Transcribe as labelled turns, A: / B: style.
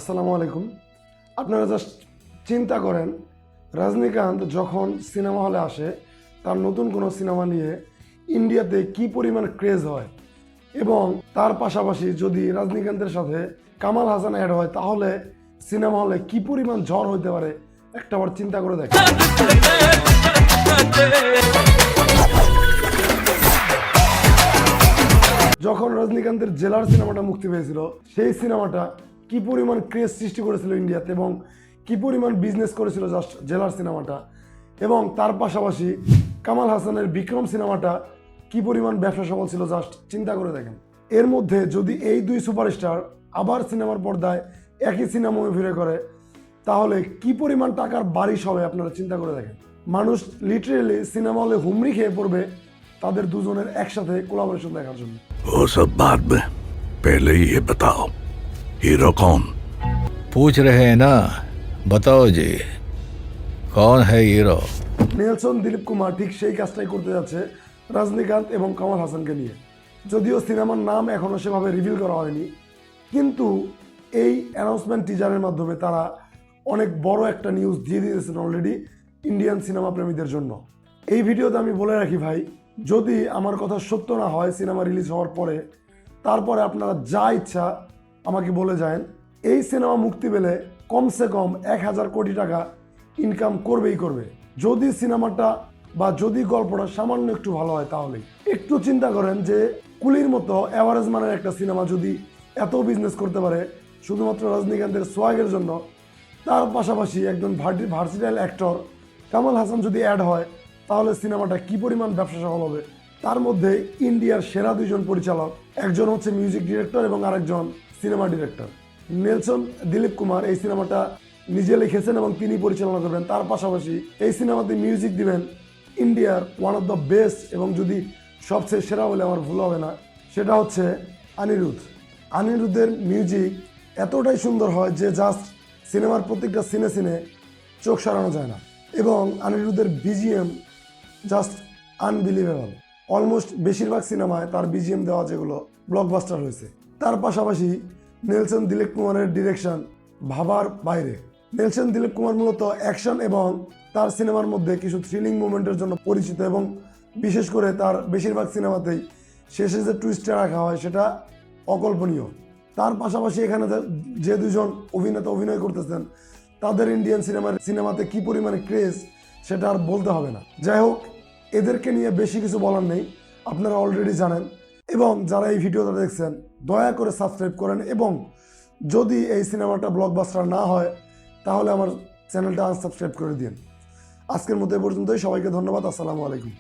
A: আসসালামু আলাইকুম। আপনারা জাস্ট চিন্তা করেন, রজনীকান্ত যখন সিনেমা হলে আসে তার নতুন কোনো সিনেমা নিয়ে ইন্ডিয়াতে কি পরিমাণ ক্রেজ হয়, এবং তার পাশাপাশি যদি রজনীকান্তের সাথে কামাল হাসান অ্যাড হয় তাহলে সিনেমা হলে কি পরিমাণ ঝড় হতে পারে একটাবার চিন্তা করে দেখেন। যখন রজনীকান্তের জেলার সিনেমাটা মুক্তি পেয়েছিল, সেই সিনেমাটা কি পরিমাণ ক্রেজ সৃষ্টি করেছিল ইন্ডিয়াতে এবং কি পরিমাণ বিজনেস করেছিল জাস্ট জেলার সিনেমাটা, এবং তার পাশাপাশি কামাল হাসানের বিক্রম সিনেমাটা কি পরিমাণ ব্যবসা সফল ছিল জাস্ট চিন্তা করে দেখেন। এর মধ্যে যদি এই দুই সুপারস্টার আবার সিনেমার পর্দায় একই সিনেমা ফিরে করে তাহলে কি পরিমাণ টাকার বারিশ হবে আপনারা চিন্তা করে দেখেন। মানুষ লিটারেলি সিনেমা হলে হুমড়ি খেয়ে পড়বে তাদের দুজনের একসাথে কোলাবোরেশন দেখার জন্য।
B: वो सब बाद में, पहले ये बताओ हीरो कौन?
C: पूछ रहे हैं ना, बताओ जी कौन है हीरो?
A: নেলসন দিলীপ কুমার ঠিক সেই কাজটাই করতে যাচ্ছে রজনীকান্ত এবং কামাল হাসানকে নিয়ে। যদিও সিনেমার নাম এখনও সেভাবে রিভিল করা হয়নি, কিন্তু এই অ্যানাউন্সমেন্ট টিজারের মাধ্যমে তারা অনেক বড় একটা নিউজ দিয়ে দিয়েছেন অলরেডি ইন্ডিয়ান সিনেমা প্রেমীদের জন্য। এই ভিডিওতে আমি বলে রাখি ভাই, যদি আমার কথা সত্য না হয় সিনেমা রিলিজ হওয়ার পরে, তারপরে আপনারা যা ইচ্ছা আমাকে বলে যান, এই সিনেমা মুক্তি পেলে কমসে কম 1000 কোটি টাকা ইনকাম করবেই করবে। যদি সিনেমাটা বা যদি গল্পটা সামান্য একটু ভালো হয় তাহলেই। একটু চিন্তা করেন যে কুলির মতো অ্যাভারেজ মানের একটা সিনেমা যদি এত বিজনেস করতে পারে শুধুমাত্র রজনীকান্তের সোয়াগের জন্য, তার পাশাপাশি একজন ভার্সিটাইল অ্যাক্টর কামাল হাসান যদি অ্যাড হয় তাহলে সিনেমাটা কি পরিমাণ ব্যবসা সফল হবে। তার মধ্যে ইন্ডিয়ার সেরা দুইজন পরিচালক, একজন হচ্ছে মিউজিক ডিরেক্টর এবং আরেকজন cinema director. Nelson Dilip Kumar এই সিনেমাটা নিজে লিখেছেন এবং তিনি পরিচালনা করবেন। তার পাশাপাশি এই সিনেমাতে মিউজিক দিবেন ইন্ডিয়ার ওয়ান অফ দ্য বেস্ট, এবং যদি সবচেয়ে সেরা বলে আমার ভুল হবে না, সেটা হচ্ছে অনিরুদ্ধ। অনিরুদ্ধের মিউজিক এতটাই সুন্দর হয় যে জাস্ট সিনেমার প্রত্যেকটা সিনে সিনে চোখ সরানো যায় না, এবং অনিরুদ্ধের বিজিএম জাস্ট আনবিলিভেবল। অলমোস্ট বেশিরভাগ সিনেমায় তার বিজিএম দেওয়া যেগুলো ব্লকবাস্টার হয়েছে। তার পাশাপাশি নেলসন দিলীপ কুমারের ডিরেকশন ভাবার বাইরে। নেলসন দিলীপ কুমার মূলত অ্যাকশন এবং তার সিনেমার মধ্যে কিছু থ্রিলিং মুভমেন্টের জন্য পরিচিত, এবং বিশেষ করে তার বেশিরভাগ সিনেমাতেই শেষে যে টুইস্টটা রাখা হয় সেটা অকল্পনীয়। তার পাশাপাশি এখানে যে দুজন অভিনেতা অভিনয় করতেছেন তাদের ইন্ডিয়ান সিনেমাতে কি পরিমাণে ক্রেজ সেটা আর বলতে হবে না। যাই হোক, এদেরকে নিয়ে বেশি কিছু বলার নেই, আপনারা অলরেডি জানেন। এবং যারা এই ভিডিওটা দেখছেন দয়া করে সাবস্ক্রাইব করেন, এবং যদি এই সিনেমাটা ব্লকবাস্টার না হয় তাহলে আমার চ্যানেলটা আনসাবস্ক্রাইব করে দিন। আজকের মতো এ পর্যন্তই। সবাইকে ধন্যবাদ। আসসালামু আলাইকুম।